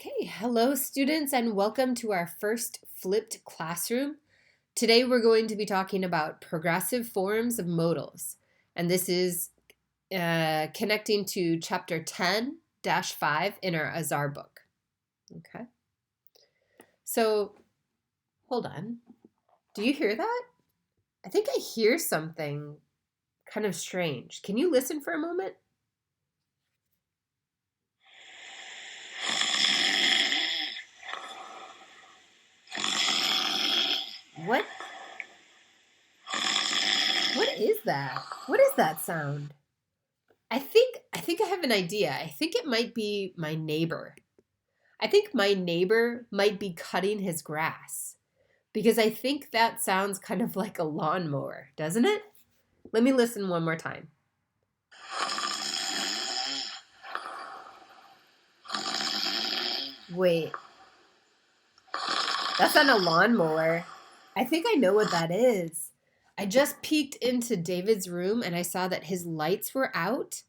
Okay, hello students and welcome to our first flipped classroom. Today we're going to be talking about progressive forms of modals, and this is connecting to chapter 10-5 in our Azar book. Okay, so hold on. Do you hear that? I think I hear something kind of strange. Can you listen for a moment? What? What is that? What is that sound? I think I have an idea. I think it might be my neighbor. I think my neighbor might be cutting his grass because I think that sounds kind of like a lawnmower, doesn't it? Let me listen one more time. Wait, that's not a lawnmower. I think I know what that is. I just peeked into David's room and I saw that his lights were out.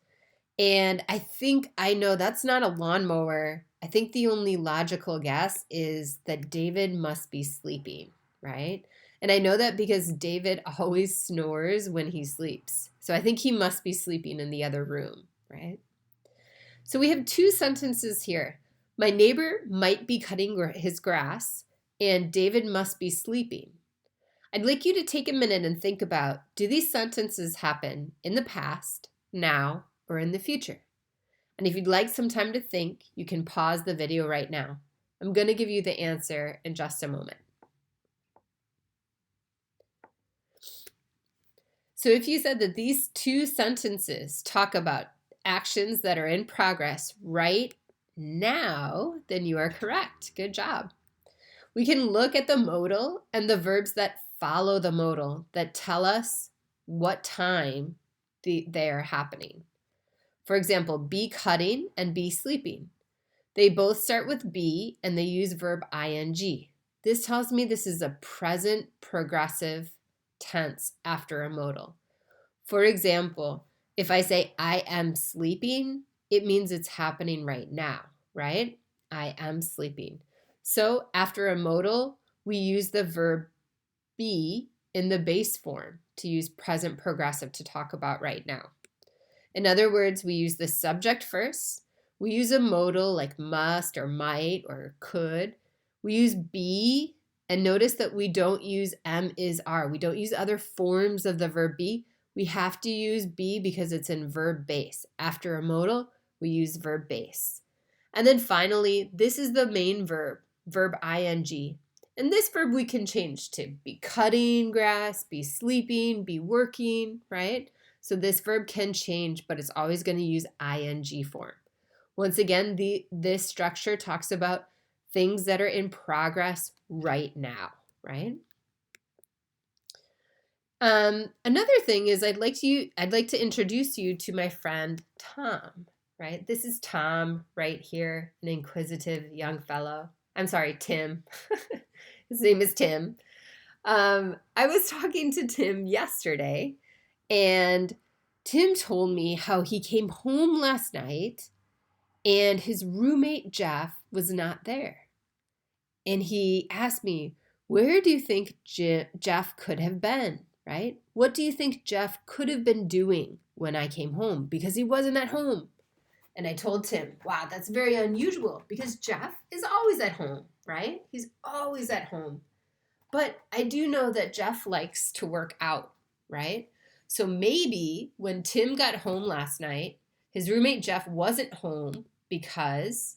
And I think I know that's not a lawnmower. I think the only logical guess is that David must be sleeping, right? And I know that because David always snores when he sleeps. So I think he must be sleeping in the other room, right? So we have two sentences here. My neighbor might be cutting his grass, and David must be sleeping. I'd like you to take a minute and think about, do these sentences happen in the past, now, or in the future? And if you'd like some time to think, you can pause the video right now. I'm going to give you the answer in just a moment. So if you said that these two sentences talk about actions that are in progress right now, then you are correct. Good job. We can look at the modal and the verbs that follow the modal that tell us what time they are happening. For example, be cutting and be sleeping. They both start with be and they use verb ing. This tells me this is a present progressive tense after a modal. For example, if I say I am sleeping, it means it's happening right now, right? I am sleeping. So after a modal, we use the verb be in the base form to use present progressive to talk about right now. In other words, we use the subject first. We use a modal like must or might or could. We use be, and notice that we don't use am, is, are. We don't use other forms of the verb be. We have to use be because it's in verb base. After a modal, we use verb base. And then finally, this is the main verb, verb ing. And this verb we can change to be cutting grass, be sleeping, be working, right? So this verb can change, but it's always going to use ing form. Once again, this structure talks about things that are in progress right now, right? Another thing is I'd like to introduce you to my friend Tom, right? This is Tom right here, an inquisitive young fellow. I'm sorry, Tim. His name is Tim. I was talking to Tim yesterday, and Tim told me how he came home last night and his roommate Jeff was not there. And he asked me, where do you think Jeff could have been, right? What do you think Jeff could have been doing when I came home? Because he wasn't at home. And I told Tim, wow, that's very unusual because Jeff is always at home, right? He's always at home. But I do know that Jeff likes to work out, right? So maybe when Tim got home last night, his roommate Jeff wasn't home because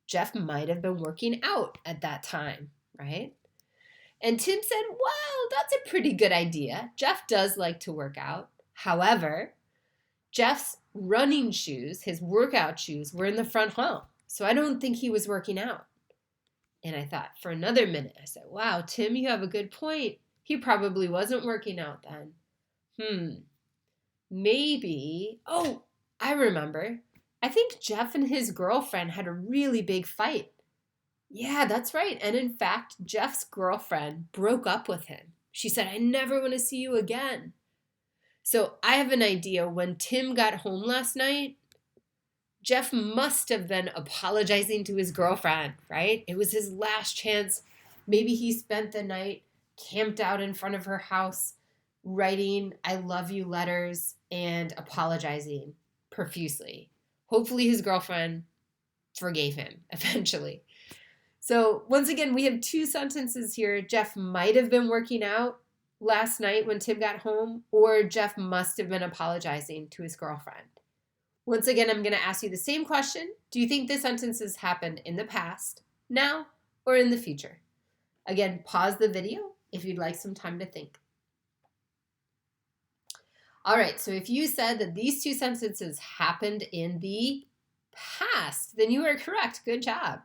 Jeff might have been working out at that time, right? And Tim said, well, that's a pretty good idea. Jeff does like to work out. However, Jeff's running shoes, his workout shoes, were in the front hall. So I don't think he was working out. And I thought for another minute, I said, wow, Tim, you have a good point. He probably wasn't working out then. Maybe, oh, I remember. I think Jeff and his girlfriend had a really big fight. Yeah, that's right. And in fact, Jeff's girlfriend broke up with him. She said, I never want to see you again. So I have an idea. When Tim got home last night, Jeff must have been apologizing to his girlfriend, right? It was his last chance. Maybe he spent the night camped out in front of her house, writing I love you letters and apologizing profusely. Hopefully his girlfriend forgave him eventually. So once again, we have two sentences here. Jeff might have been working out last night when Tim got home, or Jeff must have been apologizing to his girlfriend. Once again, I'm going to ask you the same question. Do you think this sentence has happened in the past, now, or in the future? Again, pause the video if you'd like some time to think. All right, so if you said that these two sentences happened in the past, then you are correct. Good job.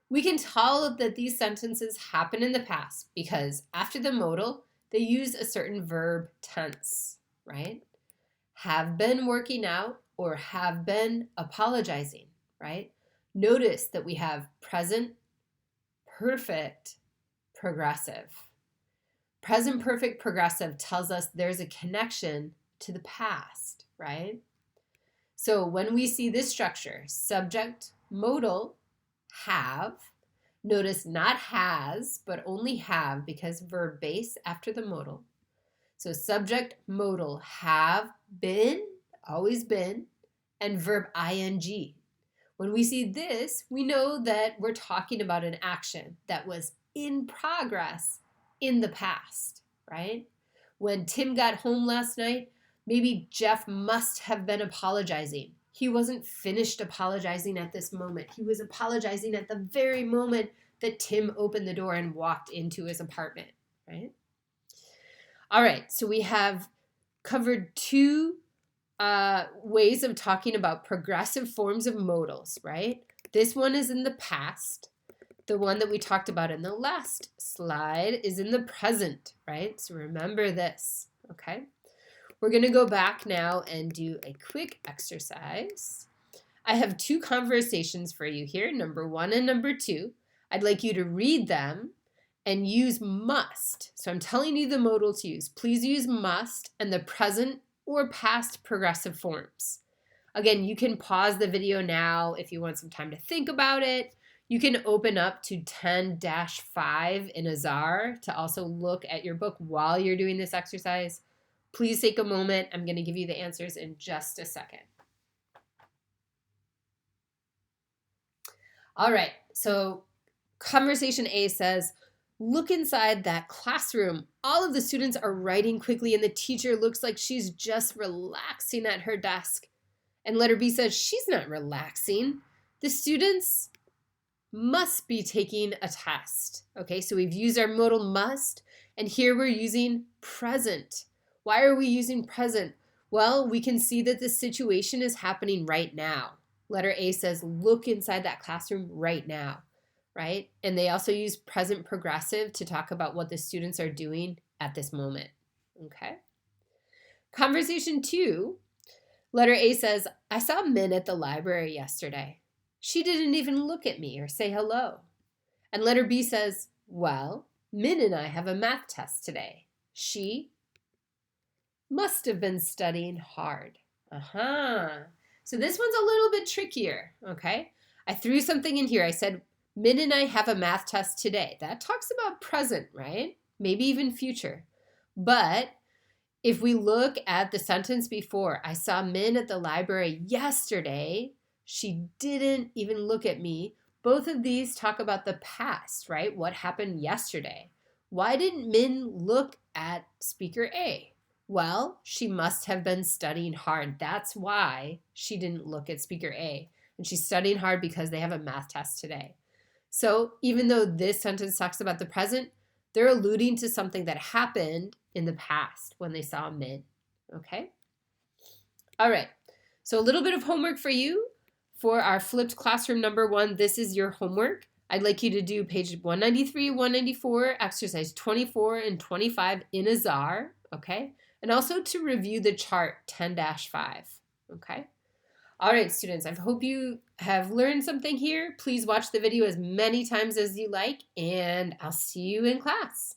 We can tell that these sentences happen in the past because after the modal, they use a certain verb tense, right? Have been working out or have been apologizing, right? Notice that we have present, perfect, progressive. Present perfect progressive tells us there's a connection to the past, right? So when we see this structure, subject, modal, have, notice not has, but only have because verb base after the modal. So subject, modal, have been, always been, and verb ing. When we see this, we know that we're talking about an action that was in progress in the past, right? When Tim got home last night, maybe Jeff must have been apologizing. He wasn't finished apologizing at this moment. He was apologizing at the very moment that Tim opened the door and walked into his apartment, right? All right, so we have covered two ways of talking about progressive forms of modals, right? This one is in the past. The one that we talked about in the last slide is in the present, right? So remember this, okay? We're going to go back now and do a quick exercise. I have two conversations for you here, number 1 and number 2. I'd like you to read them and use must. So I'm telling you the modal to use. Please use must and the present or past progressive forms. Again, you can pause the video now if you want some time to think about it. You can open up to 10-5 in Azar to also look at your book while you're doing this exercise. Please take a moment. I'm going to give you the answers in just a second. All right, so conversation A says, look inside that classroom. All of the students are writing quickly and the teacher looks like she's just relaxing at her desk. And letter B says, she's not relaxing. The students must be taking a test. Okay, so we've used our modal must, and here we're using present. Why are we using present? Well, we can see that the situation is happening right now. Letter A says, look inside that classroom right now, right? And they also use present progressive to talk about what the students are doing at this moment, okay? Conversation 2, letter A says, I saw Min at the library yesterday. She didn't even look at me or say hello. And letter B says, well, Min and I have a math test today. She must have been studying hard. So this one's a little bit trickier, okay? I threw something in here. I said, Min and I have a math test today. That talks about present, right? Maybe even future. But if we look at the sentence before, I saw Min at the library yesterday. She didn't even look at me. Both of these talk about the past, right? What happened yesterday? Why didn't Min look at speaker A? Well, she must have been studying hard. That's why she didn't look at speaker A. And she's studying hard because they have a math test today. So even though this sentence talks about the present, they're alluding to something that happened in the past when they saw Min. Okay? All right. So a little bit of homework for you for our flipped classroom number 1. This is your homework. I'd like you to do page 193, 194, exercise 24 and 25 in Azar. Okay? And also to review the chart 10-5, okay? All right, students, I hope you have learned something here. Please watch the video as many times as you like, and I'll see you in class.